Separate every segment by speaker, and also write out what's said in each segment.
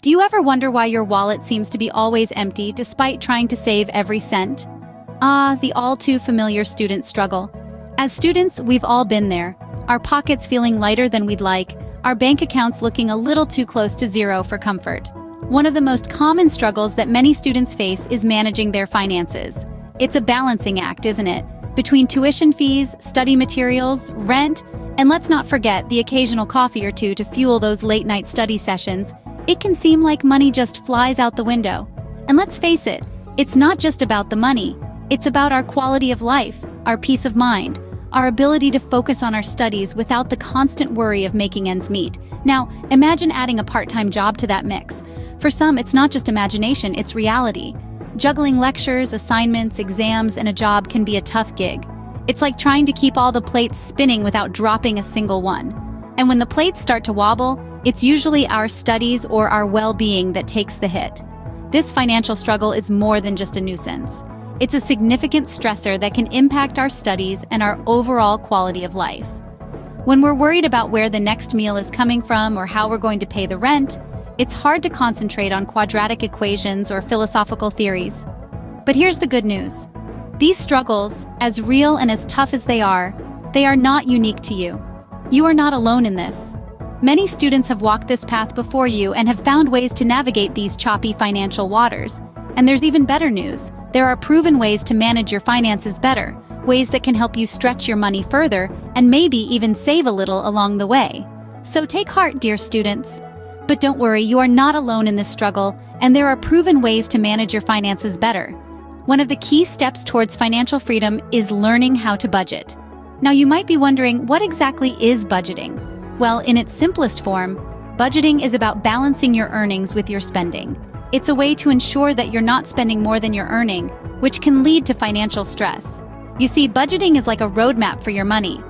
Speaker 1: Do you ever wonder why your wallet seems to be always empty despite trying to save every cent? Ah, the all too familiar student struggle. As students, we've all been there. Our pockets feeling lighter than we'd like, our bank accounts looking a little too close to zero for comfort. One of the most common struggles that many students face is managing their finances. It's a balancing act, isn't it? Between tuition fees, study materials, rent, and let's not forget the occasional coffee or two to fuel those late-night study sessions, it can seem like money just flies out the window. And let's face it, it's not just about the money. It's about our quality of life, our peace of mind, our ability to focus on our studies without the constant worry of making ends meet. Now, imagine adding a part-time job to that mix. For some, it's not just imagination, it's reality. Juggling lectures, assignments, exams, and a job can be a tough gig. It's like trying to keep all the plates spinning without dropping a single one. And when the plates start to wobble, it's usually our studies or our well-being that takes the hit. This financial struggle is more than just a nuisance. It's a significant stressor that can impact our studies and our overall quality of life. When we're worried about where the next meal is coming from or how we're going to pay the rent, it's hard to concentrate on quadratic equations or philosophical theories. But here's the good news. These struggles, as real and as tough as they are not unique to you. You are not alone in this. Many students have walked this path before you and have found ways to navigate these choppy financial waters. And there's even better news. There are proven ways to manage your finances better, ways that can help you stretch your money further and maybe even save a little along the way. So take heart, dear students. But don't worry, you are not alone in this struggle, and there are proven ways to manage your finances better. One of the key steps towards financial freedom is learning how to budget. Now you might be wondering, what exactly is budgeting? Well, in its simplest form, budgeting is about balancing your earnings with your spending. It's a way to ensure that you're not spending more than you're earning, which can lead to financial stress. You see, budgeting is like a roadmap for your money.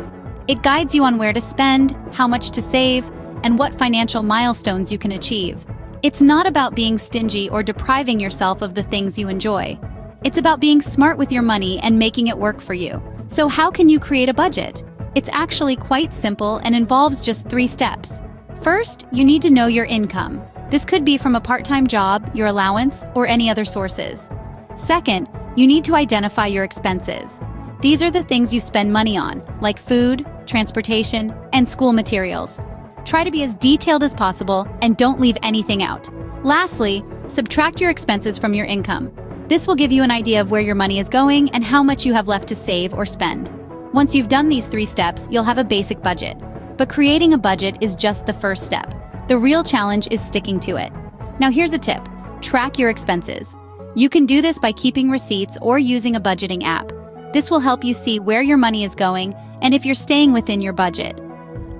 Speaker 1: It guides you on where to spend, how much to save, and what financial milestones you can achieve. It's not about being stingy or depriving yourself of the things you enjoy. It's about being smart with your money and making it work for you. So how can you create a budget? It's actually quite simple and involves just 3 steps. First, you need to know your income. This could be from a part-time job, your allowance, or any other sources. Second, you need to identify your expenses. These are the things you spend money on, like food, transportation, and school materials. Try to be as detailed as possible and don't leave anything out. Lastly, subtract your expenses from your income. This will give you an idea of where your money is going and how much you have left to save or spend. Once you've done these 3 steps, you'll have a basic budget. But creating a budget is just the first step. The real challenge is sticking to it. Now here's a tip. Track your expenses. You can do this by keeping receipts or using a budgeting app. This will help you see where your money is going and if you're staying within your budget.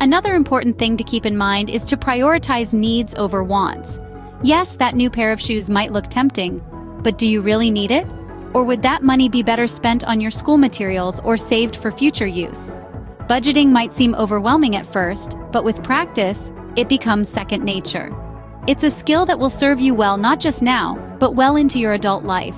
Speaker 1: Another important thing to keep in mind is to prioritize needs over wants. Yes, that new pair of shoes might look tempting, but do you really need it? Or would that money be better spent on your school materials or saved for future use? Budgeting might seem overwhelming at first, but with practice, it becomes second nature. It's a skill that will serve you well not just now, but well into your adult life.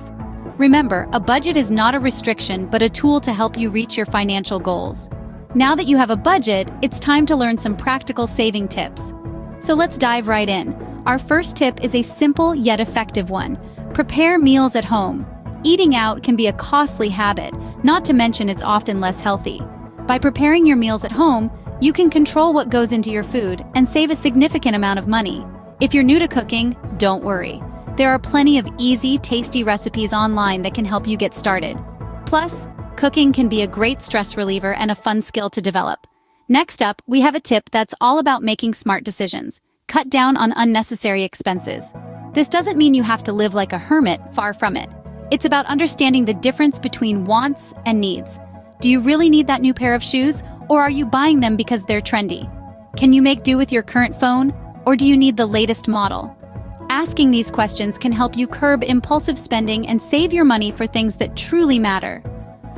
Speaker 1: Remember, a budget is not a restriction, but a tool to help you reach your financial goals. Now that you have a budget, it's time to learn some practical saving tips. So let's dive right in. Our first tip is a simple yet effective one. Prepare meals at home. Eating out can be a costly habit, not to mention it's often less healthy. By preparing your meals at home, you can control what goes into your food and save a significant amount of money. If you're new to cooking, don't worry. There are plenty of easy, tasty recipes online that can help you get started. Plus, cooking can be a great stress reliever and a fun skill to develop. Next up, we have a tip that's all about making smart decisions. Cut down on unnecessary expenses. This doesn't mean you have to live like a hermit, far from it. It's about understanding the difference between wants and needs. Do you really need that new pair of shoes, or are you buying them because they're trendy? Can you make do with your current phone, or do you need the latest model? Asking these questions can help you curb impulsive spending and save your money for things that truly matter.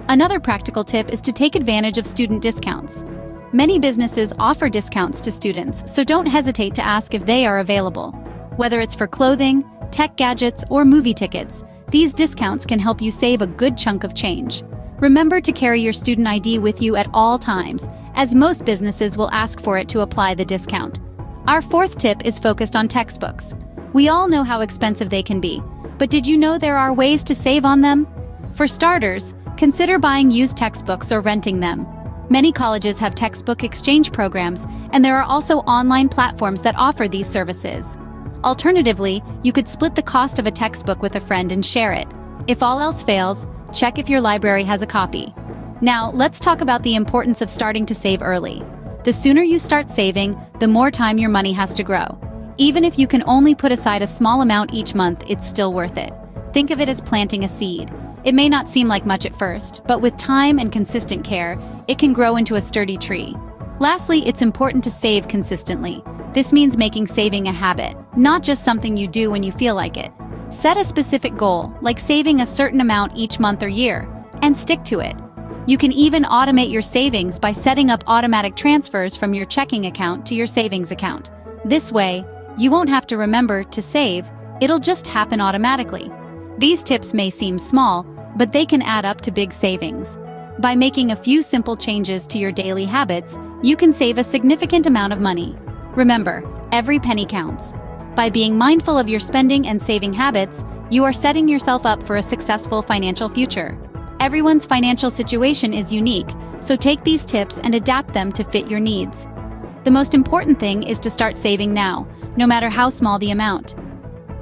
Speaker 1: Another practical tip is to take advantage of student discounts. Many businesses offer discounts to students, so don't hesitate to ask if they are available. Whether it's for clothing, tech gadgets, or movie tickets, these discounts can help you save a good chunk of change. Remember to carry your student ID with you at all times, as most businesses will ask for it to apply the discount. Our fourth tip is focused on textbooks. We all know how expensive they can be, but did you know there are ways to save on them? For starters, consider buying used textbooks or renting them. Many colleges have textbook exchange programs, and there are also online platforms that offer these services. Alternatively, you could split the cost of a textbook with a friend and share it. If all else fails, check if your library has a copy. Now, let's talk about the importance of starting to save early. The sooner you start saving, the more time your money has to grow. Even if you can only put aside a small amount each month, it's still worth it. Think of it as planting a seed. It may not seem like much at first, but with time and consistent care, it can grow into a sturdy tree. Lastly, it's important to save consistently. This means making saving a habit, not just something you do when you feel like it. Set a specific goal, like saving a certain amount each month or year, and stick to it. You can even automate your savings by setting up automatic transfers from your checking account to your savings account. This way, you won't have to remember to save, it'll just happen automatically. These tips may seem small, but they can add up to big savings. By making a few simple changes to your daily habits, you can save a significant amount of money. Remember, every penny counts. By being mindful of your spending and saving habits, you are setting yourself up for a successful financial future. Everyone's financial situation is unique, so take these tips and adapt them to fit your needs. The most important thing is to start saving now, no matter how small the amount.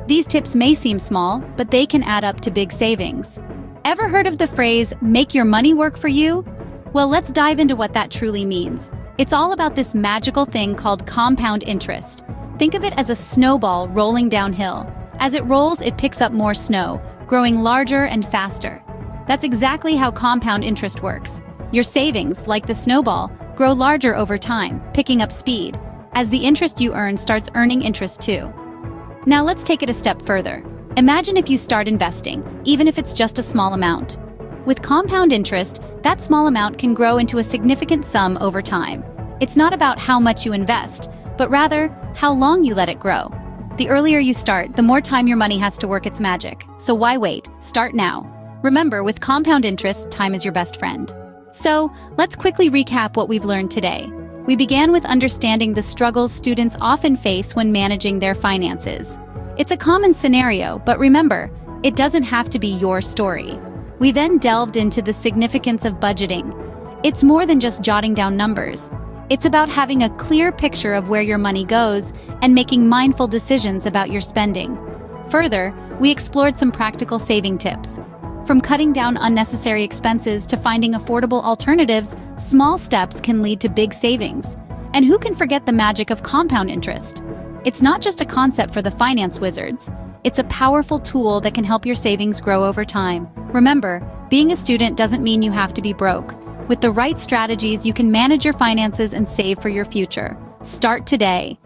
Speaker 1: These tips may seem small, but they can add up to big savings. Ever heard of the phrase, "make your money work for you"? Well, let's dive into what that truly means. It's all about this magical thing called compound interest. Think of it as a snowball rolling downhill. As it rolls, it picks up more snow, growing larger and faster. That's exactly how compound interest works. Your savings, like the snowball, grow larger over time, picking up speed, as the interest you earn starts earning interest too. Now let's take it a step further. Imagine if you start investing, even if it's just a small amount. With compound interest, that small amount can grow into a significant sum over time. It's not about how much you invest, but rather how long you let it grow. The earlier you start, the more time your money has to work its magic. So why wait? Start now. Remember, with compound interest, time is your best friend. So, let's quickly recap what we've learned today. We began with understanding the struggles students often face when managing their finances. It's a common scenario, but remember, it doesn't have to be your story. We then delved into the significance of budgeting. It's more than just jotting down numbers. It's about having a clear picture of where your money goes and making mindful decisions about your spending. Further, we explored some practical saving tips. From cutting down unnecessary expenses to finding affordable alternatives, small steps can lead to big savings. And who can forget the magic of compound interest? It's not just a concept for the finance wizards. It's a powerful tool that can help your savings grow over time. Remember, being a student doesn't mean you have to be broke. With the right strategies, you can manage your finances and save for your future. Start today.